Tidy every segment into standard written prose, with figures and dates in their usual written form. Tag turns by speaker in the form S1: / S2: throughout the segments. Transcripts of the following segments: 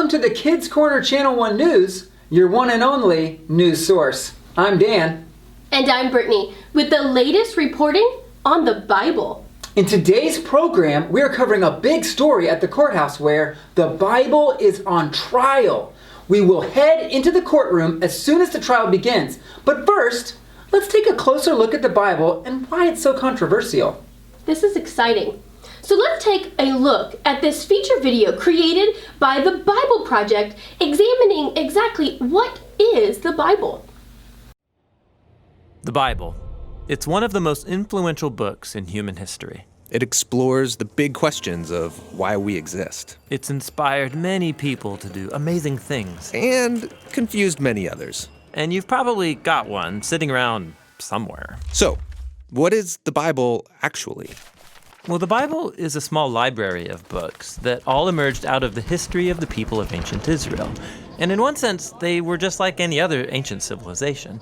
S1: Welcome to the Kids Corner Channel 1 News, your one and only news source. I'm Dan.
S2: And I'm Brittany, with the latest reporting on the Bible.
S1: In today's program, we are covering a big story at the courthouse where the Bible is on trial. We will head into the courtroom as soon as the trial begins. But first, let's take a closer look at the Bible and why it's so controversial.
S2: This is exciting. So let's take a look at this feature video created by the Bible Project examining exactly what is the Bible.
S3: The Bible. It's one of the most influential books in human history.
S4: It explores the big questions of why we exist.
S3: It's inspired many people to do amazing things.
S4: And confused many others.
S3: And you've probably got one sitting around somewhere.
S4: So, what is the Bible actually?
S3: Well, the Bible is a small library of books that all emerged out of the history of the people of ancient Israel. And in one sense, they were just like any other ancient civilization.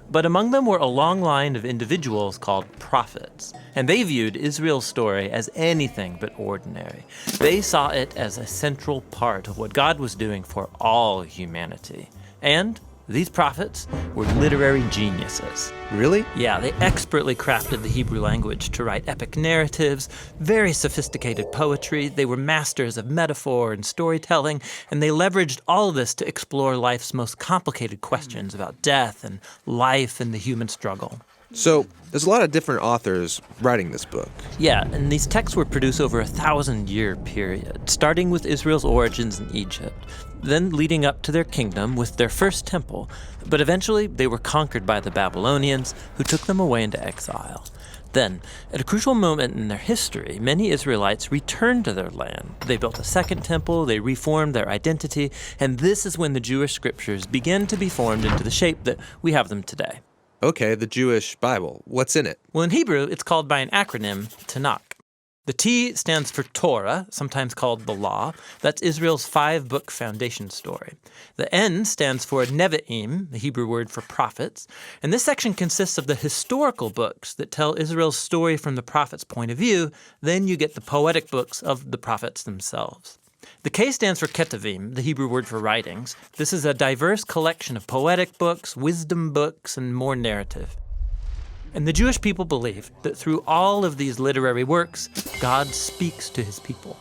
S3: But among them were a long line of individuals called prophets. And they viewed Israel's story as anything but ordinary. They saw it as a central part of what God was doing for all humanity. And these prophets were literary geniuses.
S4: Really?
S3: Yeah, they expertly crafted the Hebrew language to write epic narratives, very sophisticated poetry. They were masters of metaphor and storytelling, and they leveraged all of this to explore life's most complicated questions about death and life and the human struggle.
S4: So, there's a lot of different authors writing this book.
S3: Yeah, and these texts were produced over a 1,000-year period, starting with Israel's origins in Egypt, then leading up to their kingdom with their first temple. But eventually, they were conquered by the Babylonians, who took them away into exile. Then, at a crucial moment in their history, many Israelites returned to their land. They built a second temple, they reformed their identity, and this is when the Jewish scriptures began to be formed into the shape that we have them today.
S4: Okay, the Jewish Bible. What's in it?
S3: Well, in Hebrew, it's called by an acronym, Tanakh. The T stands for Torah, sometimes called the Law. That's Israel's 5-book foundation story. The N stands for Nevi'im, the Hebrew word for prophets. And this section consists of the historical books that tell Israel's story from the prophet's point of view. Then you get the poetic books of the prophets themselves. The K stands for Ketuvim, the Hebrew word for writings. This is a diverse collection of poetic books, wisdom books, and more narrative. And the Jewish people believed that through all of these literary works, God speaks to his people.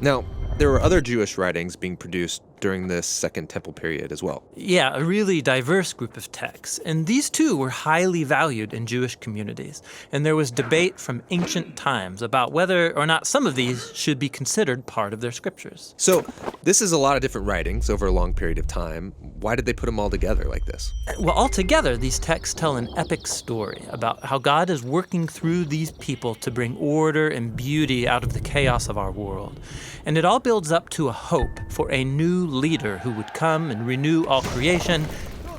S4: Now, there were other Jewish writings being produced during this Second Temple period as well.
S3: Yeah, a really diverse group of texts. And these too were highly valued in Jewish communities. And there was debate from ancient times about whether or not some of these should be considered part of their scriptures.
S4: So, this is a lot of different writings over a long period of time. Why did they put them all together like this?
S3: Well, altogether, these texts tell an epic story about how God is working through these people to bring order and beauty out of the chaos of our world. And it all builds up to a hope for a new leader who would come and renew all creation.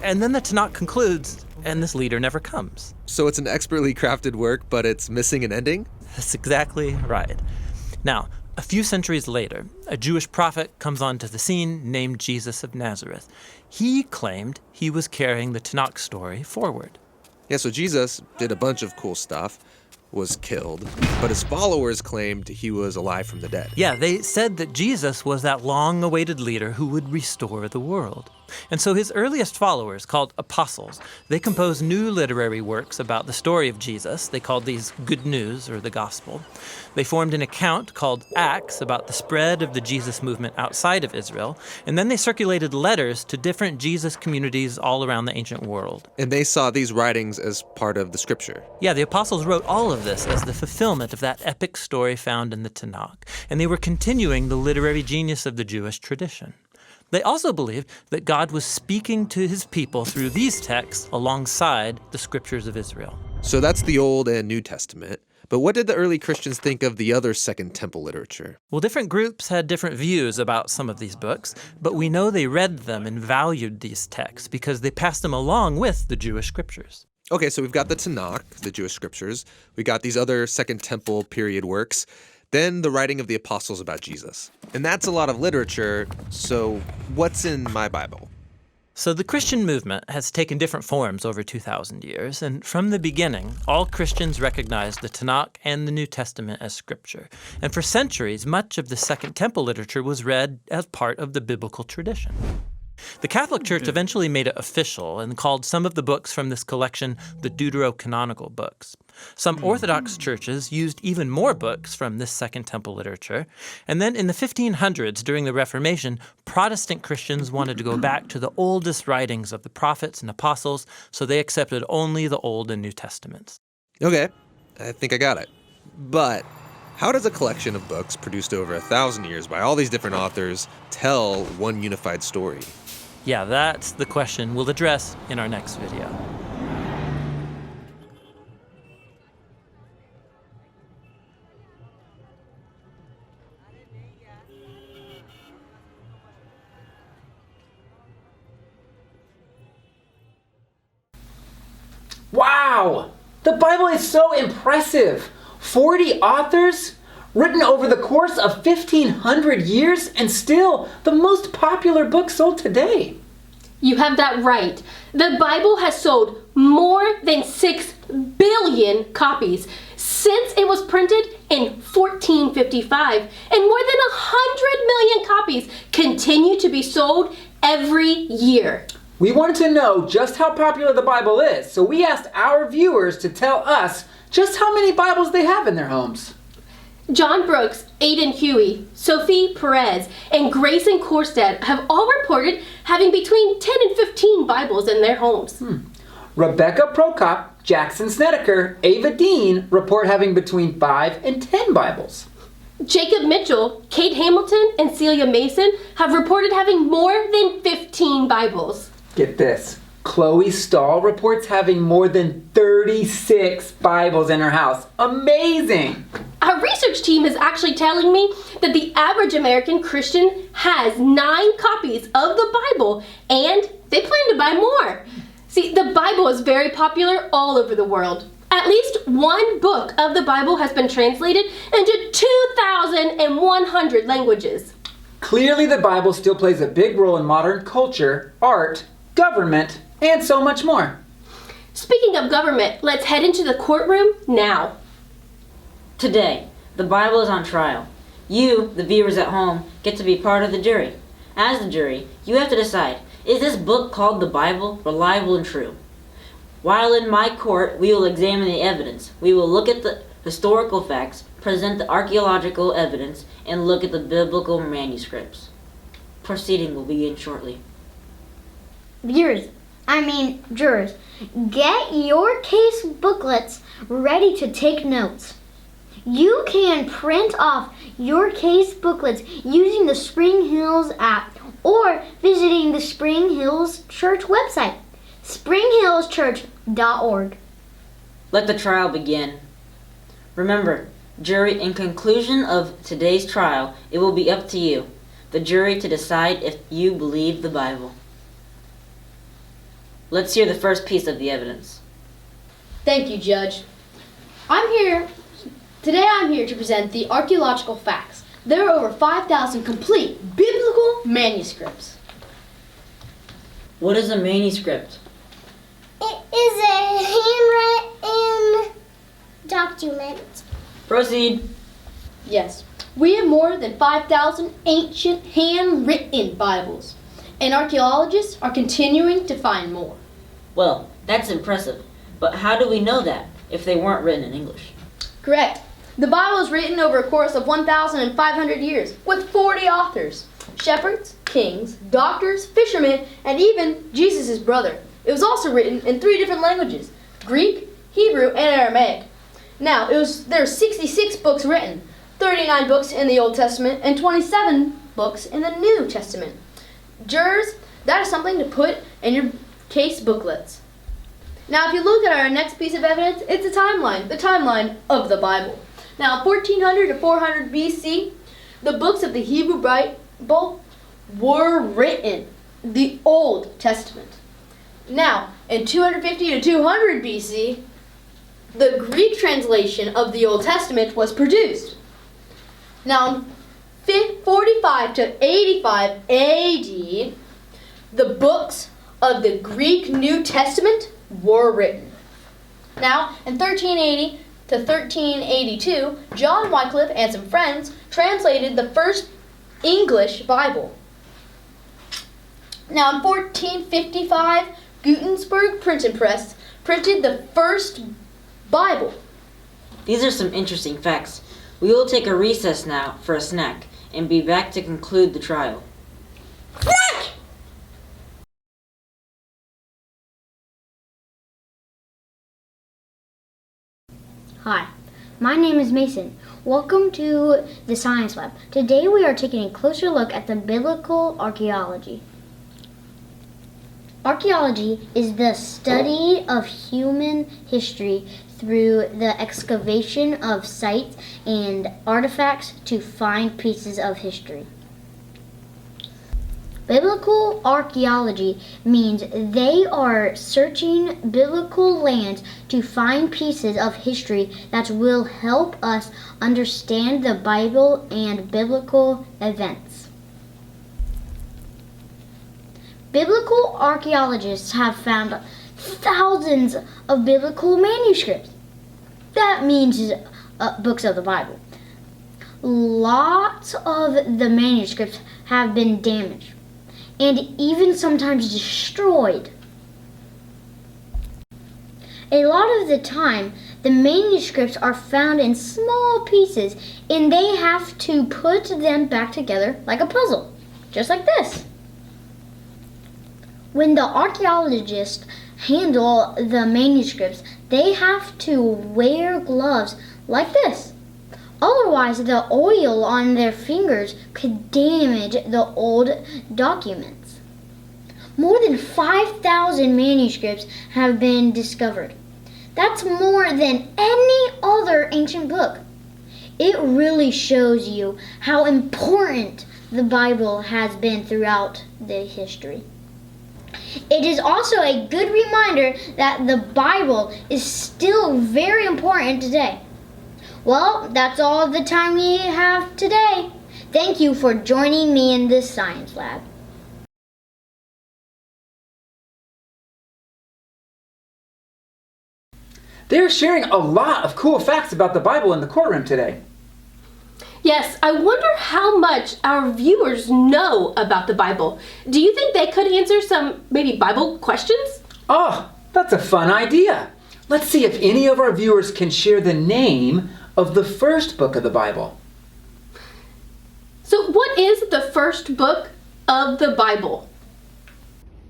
S3: And then the Tanakh concludes, and this leader never comes.
S4: So it's an expertly crafted work, but it's missing an ending?
S3: That's exactly right. Now, a few centuries later, a Jewish prophet comes onto the scene named Jesus of Nazareth. He claimed he was carrying the Tanakh story forward.
S4: Yeah, so Jesus did a bunch of cool stuff, was killed, but his followers claimed he was alive from the dead.
S3: Yeah, they said that Jesus was that long-awaited leader who would restore the world. And so his earliest followers, called apostles, they composed new literary works about the story of Jesus. They called these Good News, or the Gospel. They formed an account called Acts about the spread of the Jesus movement outside of Israel. And then they circulated letters to different Jesus communities all around the ancient world.
S4: And they saw these writings as part of the scripture.
S3: Yeah, the apostles wrote all of this as the fulfillment of that epic story found in the Tanakh. And they were continuing the literary genius of the Jewish tradition. They also believed that God was speaking to his people through these texts alongside the scriptures of Israel.
S4: So that's the Old and New Testament. But what did the early Christians think of the other Second Temple literature?
S3: Well, different groups had different views about some of these books, but we know they read them and valued these texts because they passed them along with the Jewish scriptures.
S4: Okay, so we've got the Tanakh, the Jewish scriptures. We got these other Second Temple period works. Then the writing of the apostles about Jesus. And that's a lot of literature, so what's in my Bible?
S3: So the Christian movement has taken different forms over 2,000 years, and from the beginning, all Christians recognized the Tanakh and the New Testament as scripture. And for centuries, much of the Second Temple literature was read as part of the biblical tradition. The Catholic Church eventually made it official and called some of the books from this collection the Deuterocanonical books. Some Orthodox churches used even more books from this Second Temple literature. And then in the 1500s, during the Reformation, Protestant Christians wanted to go back to the oldest writings of the prophets and apostles, so they accepted only the Old and New Testaments.
S4: Okay, I think I got it. But how does a collection of books produced over 1,000 years by all these different authors tell one unified story?
S3: Yeah, that's the question we'll address in our next video.
S1: Wow! The Bible is so impressive! 40 authors, written over the course of 1,500 years, and still the most popular book sold today.
S2: You have that right. The Bible has sold more than 6 billion copies since it was printed in 1455, and more than 100 million copies continue to be sold every year.
S1: We wanted to know just how popular the Bible is, so we asked our viewers to tell us just how many Bibles they have in their homes.
S2: John Brooks, Aidan Huey, Sophie Perez, and Grayson Korstead have all reported having between 10 and 15 Bibles in their homes.
S1: Rebecca Prokop, Jackson Snedeker, Ava Dean report having between 5 and 10 Bibles.
S2: Jacob Mitchell, Kate Hamilton, and Celia Mason have reported having more than 15 Bibles.
S1: Get this. Chloe Stahl reports having more than 36 Bibles in her house. Amazing!
S2: Our research team is actually telling me that the average American Christian has 9 copies of the Bible, and they plan to buy more. See, the Bible is very popular all over the world. At least one book of the Bible has been translated into 2,100 languages.
S1: Clearly, the Bible still plays a big role in modern culture, art, government, and so much more.
S2: Speaking of government, let's head into the courtroom now.
S5: Today, the Bible is on trial. You, the viewers at home, get to be part of the jury. As the jury, you have to decide, is this book called the Bible reliable and true? While in my court, we will examine the evidence. We will look at the historical facts, present the archaeological evidence, and look at the biblical manuscripts. Proceeding will begin shortly.
S6: Jurors, get your case booklets ready to take notes. You can print off your case booklets using the Spring Hills app or visiting the Spring Hills Church website, springhillschurch.org.
S5: Let the trial begin. Remember, jury, in conclusion of today's trial, it will be up to you, the jury, to decide if you believe the Bible. Let's hear the first piece of the evidence.
S7: Thank you, Judge. Today I'm here to present the archaeological facts. There are over 5,000 complete biblical manuscripts.
S5: What is a manuscript?
S6: It is a handwritten document.
S5: Proceed.
S7: Yes, we have more than 5,000 ancient handwritten Bibles, and archaeologists are continuing to find more.
S5: Well, that's impressive. But how do we know that if they weren't written in English?
S7: Correct. The Bible was written over a course of 1,500 years with 40 authors. Shepherds, kings, doctors, fishermen, and even Jesus' brother. It was also written in 3 different languages, Greek, Hebrew, and Aramaic. Now, there are 66 books written, 39 books in the Old Testament, and 27 books in the New Testament. Jurors, that is something to put in your case booklets. Now, if you look at our next piece of evidence, it's a timeline, the timeline of the Bible. Now, 1400 to 400 BC, the books of the Hebrew Bible were written, the Old Testament. Now, in 250 to 200 BC, the Greek translation of the Old Testament was produced. Now, 45 to 85 AD, the books of the Greek New Testament were written. Now, in 1380 to 1382, John Wycliffe and some friends translated the first English Bible. Now, in 1455, Gutenberg Printing Press printed the first Bible.
S5: These are some interesting facts. We will take a recess now for a snack and be back to conclude the trial.
S6: Hi, my name is Mason. Welcome to the Science Lab. Today we are taking a closer look at the biblical archaeology. Archaeology is the study of human history through the excavation of sites and artifacts to find pieces of history. Biblical archaeology means they are searching biblical lands to find pieces of history that will help us understand the Bible and biblical events. Biblical archaeologists have found thousands of biblical manuscripts. That means books of the Bible. Lots of the manuscripts have been damaged and even sometimes destroyed. A lot of the time, the manuscripts are found in small pieces and they have to put them back together like a puzzle, just like this. When the archaeologists handle the manuscripts, they have to wear gloves like this. Otherwise, the oil on their fingers could damage the old documents. More than 5,000 manuscripts have been discovered. That's more than any other ancient book. It really shows you how important the Bible has been throughout the history. It is also a good reminder that the Bible is still very important today. Well, that's all the time we have today. Thank you for joining me in this science lab.
S1: They're sharing a lot of cool facts about the Bible in the courtroom today.
S2: Yes, I wonder how much our viewers know about the Bible. Do you think they could answer some maybe Bible questions?
S1: Oh, that's a fun idea. Let's see if any of our viewers can share the name of the first book of the Bible.
S2: So what is the first book of the Bible?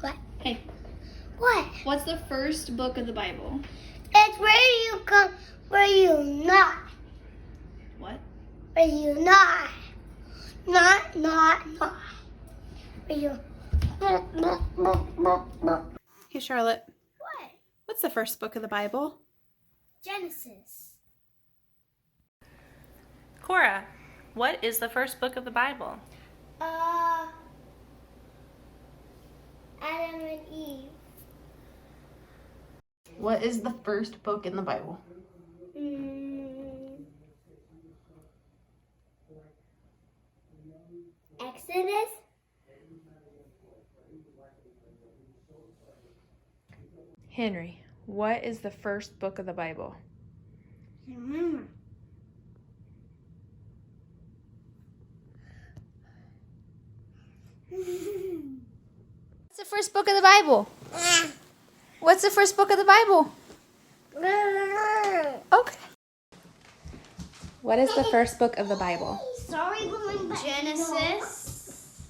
S6: What?
S7: Hey,
S6: What?
S7: what's the first book of the Bible?
S6: It's where you come, where you not.
S7: What?
S6: Where you not. Not. Where you.
S8: Hey, Charlotte,
S6: What?
S8: what's the first book of the Bible?
S6: Genesis.
S9: Cora, what is the first book of the Bible?
S6: Adam and Eve.
S8: What is the first book in the Bible?
S6: Exodus.
S8: Henry, what is the first book of the Bible?
S10: What's the first book of the Bible? What's the first book of the Bible? Okay.
S8: What is the first book of the Bible?
S6: Sorry, going back.
S10: Genesis.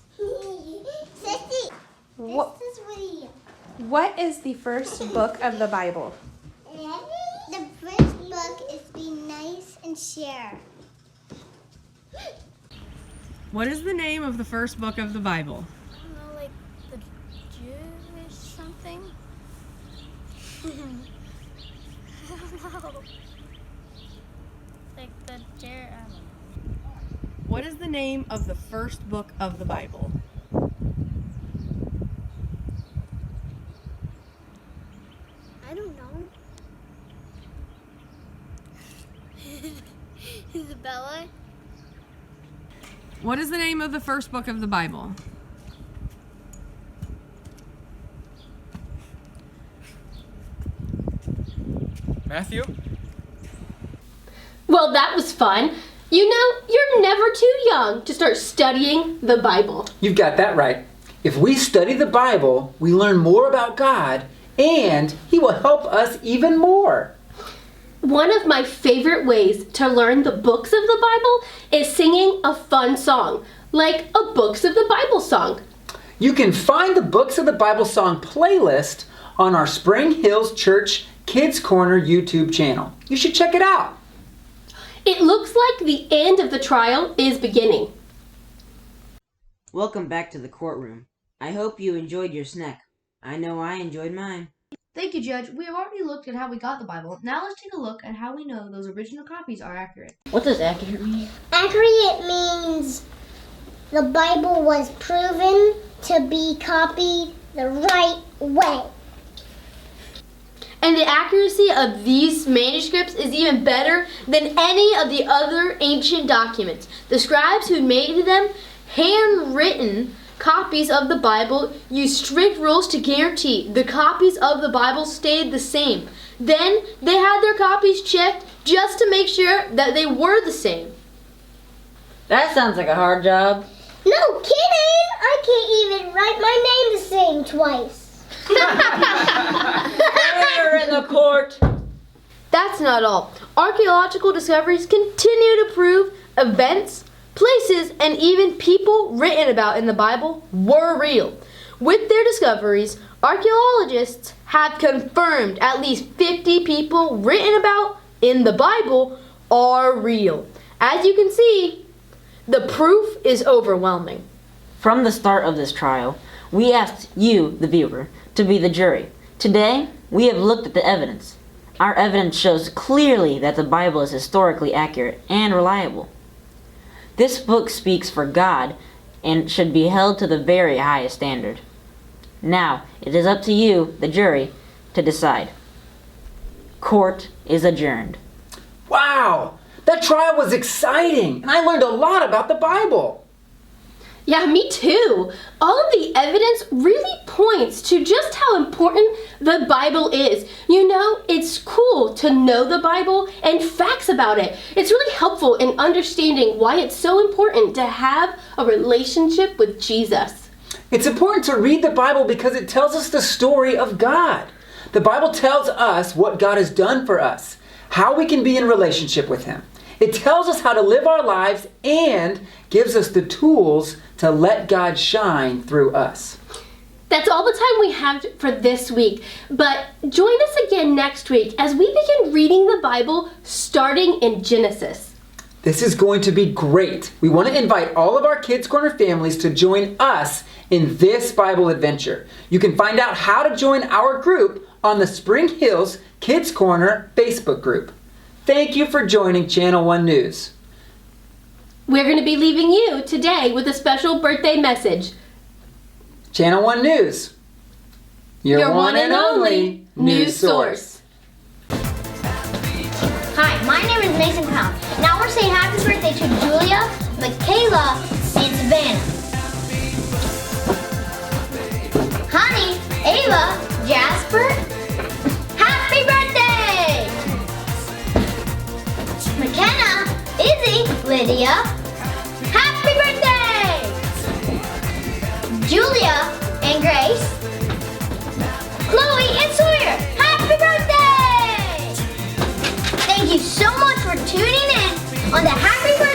S6: Sissy,
S8: What,
S6: this is really.
S8: what is the first book of the Bible?
S6: The first book is Be Nice and Share.
S11: What is the name of the first book of the Bible?
S10: I don't know, like the Jewish something? I don't know. Like the I don't know.
S11: What is the name of the first book of the Bible?
S6: I don't know. Isabella?
S11: What is the name of the first book of the Bible?
S12: Matthew?
S2: Well, that was fun. You know, you're never too young to start studying the Bible.
S1: You've got that right. If we study the Bible, we learn more about God, and He will help us even more.
S2: One of my favorite ways to learn the books of the Bible is singing a fun song, like a Books of the Bible song.
S1: You can find the Books of the Bible song playlist on our Spring Hills Church Kids Corner YouTube channel. You should check it out.
S2: It looks like the end of the trial is beginning.
S5: Welcome back to the courtroom. I hope you enjoyed your snack. I know I enjoyed mine.
S7: Thank you, Judge. We have already looked at how we got the Bible. Now let's take a look at how we know those original copies are accurate.
S5: What does accurate mean?
S6: Accurate means the Bible was proven to be copied the right way.
S7: And the accuracy of these manuscripts is even better than any of the other ancient documents. The scribes who made them handwritten copies of the Bible used strict rules to guarantee the copies of the Bible stayed the same. Then they had their copies checked just to make sure that they were the same.
S5: That sounds like a hard job.
S6: No kidding! I can't even write my name the same twice.
S5: Order in the court.
S7: That's not all. Archaeological discoveries continue to prove events, places, and even people written about in the Bible were real. With their discoveries, archaeologists have confirmed at least 50 people written about in the Bible are real. As you can see, the proof is overwhelming.
S5: From the start of this trial, we asked you, the viewer, to be the jury. Today, we have looked at the evidence. Our evidence shows clearly that the Bible is historically accurate and reliable. This book speaks for God and should be held to the very highest standard. Now, it is up to you, the jury, to decide. Court is adjourned.
S1: Wow! That trial was exciting, and I learned a lot about the Bible.
S2: Yeah, me too. All of the evidence really points to just how important the Bible is. You know, it's cool to know the Bible and facts about it. It's really helpful in understanding why it's so important to have a relationship with Jesus.
S1: It's important to read the Bible because it tells us the story of God. The Bible tells us what God has done for us, how we can be in relationship with Him. It tells us how to live our lives and gives us the tools to let God shine through us.
S2: That's all the time we have for this week, but join us again next week as we begin reading the Bible starting in Genesis.
S1: This is going to be great. We want to invite all of our Kids Corner families to join us in this Bible adventure. You can find out how to join our group on the Spring Hills Kids Corner Facebook group. Thank you for joining Channel 1 News.
S2: We're going to be leaving you today with a special birthday message.
S1: Channel 1 News, your one and only news source.
S6: Hi, my name is Mason Pound. Now we're saying happy birthday to Julia, Michaela, and Savannah. Honey, Ava, Jasper, happy birthday! McKenna, Izzy, Lydia, happy birthday! Julia and Grace, Chloe and Sawyer, happy birthday! Thank you so much for tuning in on the Happy Birthday